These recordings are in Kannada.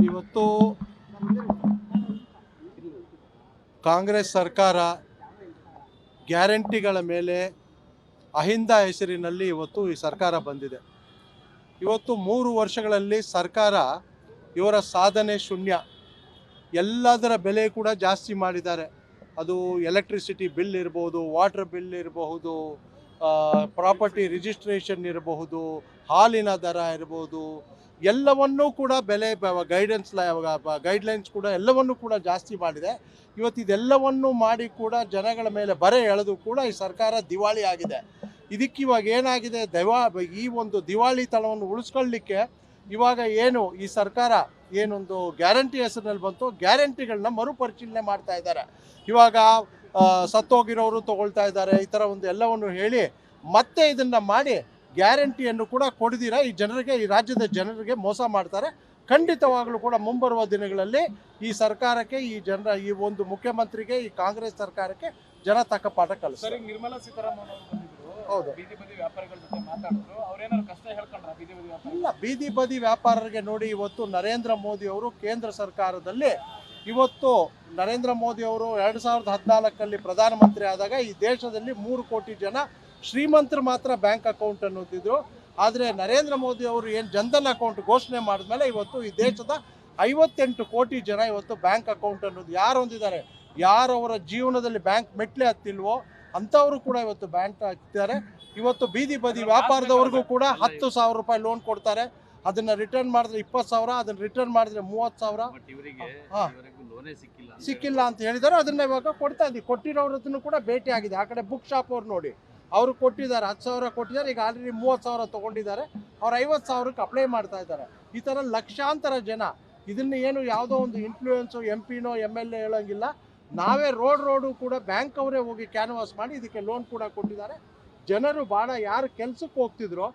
ಇವತ್ತು ಕಾಂಗ್ರೆಸ್ ಸರ್ಕಾರ ಗ್ಯಾರಂಟಿಗಳ ಮೇಲೆ ಅಹಿಂದ ಹೆಸರಿನಲ್ಲಿ ಇವತ್ತು ಈ ಸರ್ಕಾರ ಬಂದಿದೆ. ಇವತ್ತು 3 ವರ್ಷಗಳಲ್ಲಿ ಸರ್ಕಾರ ಇವರ ಸಾಧನೆ ಶೂನ್ಯ. ಎಲ್ಲದರ ಬೆಲೆ ಕೂಡ ಜಾಸ್ತಿ ಮಾಡಿದ್ದಾರೆ. ಅದು ಎಲೆಕ್ಟ್ರಿಸಿಟಿ ಬಿಲ್ ಇರಬಹುದು, ವಾಟರ್ ಬಿಲ್ ಇರಬಹುದು, ಪ್ರಾಪರ್ಟಿ ರಿಜಿಸ್ಟ್ರೇಷನ್ ಇರಬಹುದು, ಹಾಲಿನ ದರ ಇರಬಹುದು, ಎಲ್ಲವನ್ನೂ ಕೂಡ ಬೆಲೆ ಗೈಡ್ಲೈನ್ಸ್ ಕೂಡ ಎಲ್ಲವನ್ನೂ ಕೂಡ ಜಾಸ್ತಿ ಮಾಡಿದೆ. ಇವತ್ತು ಇದೆಲ್ಲವನ್ನು ಮಾಡಿ ಕೂಡ ಜನಗಳ ಮೇಲೆ ಬರೆ ಎಳೆದು ಕೂಡ ಈ ಸರ್ಕಾರ ದಿವಾಳಿ ಆಗಿದೆ. ಇದಕ್ಕೆ ಇವಾಗ ಏನಾಗಿದೆ, ಈ ಒಂದು ದಿವಾಳಿತನವನ್ನು ಉಳಿಸ್ಕೊಳ್ಳಿಕ್ಕೆ ಇವಾಗ ಏನು ಈ ಸರ್ಕಾರ ಏನೊಂದು ಗ್ಯಾರಂಟಿ ಹೆಸರಿನಲ್ಲಿ ಬಂತು, ಗ್ಯಾರಂಟಿಗಳನ್ನ ಮರುಪರಿಶೀಲನೆ ಮಾಡ್ತಾ ಇದ್ದಾರೆ. ಇವಾಗ ಸತ್ತೋಗಿರೋರು ತಗೊಳ್ತಾ ಇದ್ದಾರೆ, ಈ ಥರ ಒಂದು ಎಲ್ಲವನ್ನು ಹೇಳಿ ಮತ್ತೆ ಇದನ್ನು ಮಾಡಿ ಗ್ಯಾರಂಟಿಯನ್ನು ಕೂಡ ಕೊಡದಿರ ಈ ಜನರಿಗೆ, ಈ ರಾಜ್ಯದ ಜನರಿಗೆ ಮೋಸ ಮಾಡ್ತಾರೆ. ಖಂಡಿತವಾಗಲೂ ಕೂಡ ಮುಂಬರುವ ದಿನಗಳಲ್ಲಿ ಈ ಸರ್ಕಾರಕ್ಕೆ, ಈ ಜನರ, ಈ ಒಂದು ಮುಖ್ಯಮಂತ್ರಿಗೆ, ಈ ಕಾಂಗ್ರೆಸ್ ಸರ್ಕಾರಕ್ಕೆ ಜನ ತಕ್ಕ ಪಾಠ ಕಲಿಸ್ತಾರೆ. ನಿರ್ಮಲಾ ಸೀತಾರಾಮನ್ ಅವರು ಬಂದಿದ್ರು, ಹೌದು, ಬೀದಿ ಬದಿ ವ್ಯಾಪಾರಿಗಳ ಜೊತೆ ಮಾತಾಡಿದ್ರು. ಅವ್ರೇನಾದ್ರು ಕಷ್ಟ ಹೇಳ್ಕೊಂಡ್ರ ಬೀದಿ ಬದಿ ವ್ಯಾಪಾರ? ಇಲ್ಲ, ಬೀದಿ ಬದಿ ವ್ಯಾಪಾರರಿಗೆ ನೋಡಿ, ಇವತ್ತು ನರೇಂದ್ರ ಮೋದಿ ಅವರು ಕೇಂದ್ರ ಸರ್ಕಾರದಲ್ಲಿ, ಇವತ್ತು ನರೇಂದ್ರ ಮೋದಿ ಅವರು 2014 ಪ್ರಧಾನಮಂತ್ರಿ ಆದಾಗ ಈ ದೇಶದಲ್ಲಿ 3 ಕೋಟಿ ಜನ ಶ್ರೀಮಂತರು ಮಾತ್ರ ಬ್ಯಾಂಕ್ ಅಕೌಂಟ್ ಅನ್ನೋದಿದ್ರು. ಆದರೆ ನರೇಂದ್ರ ಮೋದಿ ಅವರು ಏನು ಜನ್ಧನ್ ಅಕೌಂಟ್ ಘೋಷಣೆ ಮಾಡಿದ್ಮೇಲೆ ಇವತ್ತು ಈ ದೇಶದ 58 ಕೋಟಿ ಜನ ಇವತ್ತು ಬ್ಯಾಂಕ್ ಅಕೌಂಟ್ ಅನ್ನೋದು ಯಾರು ಹೊಂದಿದ್ದಾರೆ, ಯಾರು ಅವರ ಜೀವನದಲ್ಲಿ ಬ್ಯಾಂಕ್ ಮೆಟ್ಲೆ ಹತ್ತಿಲ್ವೋ ಅಂಥವರು ಕೂಡ ಇವತ್ತು ಬ್ಯಾಂಕ್ ಹಾಕ್ತಿದ್ದಾರೆ. ಇವತ್ತು ಬೀದಿ ಬದಿ ವ್ಯಾಪಾರದವ್ರಿಗೂ ಕೂಡ 10,000 ರೂಪಾಯಿ ಲೋನ್ ಕೊಡ್ತಾರೆ. ಅದನ್ನು ರಿಟರ್ನ್ ಮಾಡಿದ್ರೆ 20,000, ಅದನ್ನು ರಿಟರ್ನ್ ಮಾಡಿದ್ರೆ 30,000. ಸಿಕ್ಕಿಲ್ಲ ಅಂತ ಹೇಳಿದ್ದಾರೆ. ಅದನ್ನ ಇವಾಗ ಕೊಡ್ತಾ ಇದ್ದೀವಿ. ಕೊಟ್ಟಿರೋರನ್ನು ಕೂಡ ಭೇಟಿ ಆಗಿದೆ. ಆ ಕಡೆ ಬುಕ್ ಶಾಪ್ ಅವ್ರು ನೋಡಿ, ಅವರು ಕೊಟ್ಟಿದ್ದಾರೆ 10,000 ಕೊಟ್ಟಿದ್ದಾರೆ. ಈಗ ಆಲ್ರೆಡಿ 30,000 ತೊಗೊಂಡಿದ್ದಾರೆ. ಅವ್ರು 50,000ಕ್ಕೆ ಅಪ್ಲೈ ಮಾಡ್ತಾ ಇದ್ದಾರೆ. ಈ ಥರ ಲಕ್ಷಾಂತರ ಜನ ಇದನ್ನು ಏನು ಯಾವುದೋ ಒಂದು ಇನ್ಫ್ಲೂಯೆನ್ಸು MP ನೋ MLA ಹೇಳೋಂಗಿಲ್ಲ. ನಾವೇ ರೋಡು ಕೂಡ ಬ್ಯಾಂಕ್ ಅವರೇ ಹೋಗಿ ಕ್ಯಾನ್ವಾಸ್ ಮಾಡಿ ಇದಕ್ಕೆ ಲೋನ್ ಕೂಡ ಕೊಟ್ಟಿದ್ದಾರೆ. ಜನರು ಭಾಳ ಯಾರು ಕೆಲಸಕ್ಕೆ ಹೋಗ್ತಿದ್ರೋ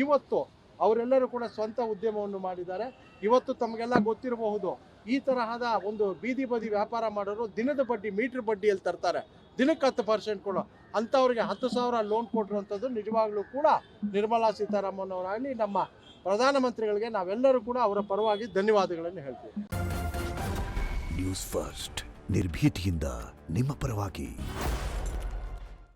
ಇವತ್ತು ಅವರೆಲ್ಲರೂ ಕೂಡ ಸ್ವಂತ ಉದ್ಯಮವನ್ನು ಮಾಡಿದ್ದಾರೆ. ಇವತ್ತು ತಮಗೆಲ್ಲ ಗೊತ್ತಿರಬಹುದು, ಈ ತರಹದ ಒಂದು ಬೀದಿ ಬದಿ ವ್ಯಾಪಾರ ಮಾಡೋರು ದಿನದ ಬಡ್ಡಿ, ಮೀಟ್ರ್ ಬಡ್ಡಿಯಲ್ಲಿ ತರ್ತಾರೆ. ದಿನಕ್ಕೆ 10% ಕೊಡೋ ಅಂಥವ್ರಿಗೆ 10,000 ಲೋನ್ ಕೊಟ್ಟಿರುವಂಥದ್ದು ನಿಜವಾಗ್ಲೂ ಕೂಡ ನಿರ್ಮಲಾ ಸೀತಾರಾಮನ್ ಅವರಾಗಲಿ, ನಮ್ಮ ಪ್ರಧಾನಮಂತ್ರಿಗಳಿಗೆ ನಾವೆಲ್ಲರೂ ಕೂಡ ಅವರ ಪರವಾಗಿ ಧನ್ಯವಾದಗಳನ್ನು ಹೇಳ್ತೀವಿ. ನ್ಯೂಸ್ ಫಸ್ಟ್, ನಿರ್ಭೀತಿಯಿಂದ ನಿಮ್ಮ ಪರವಾಗಿ.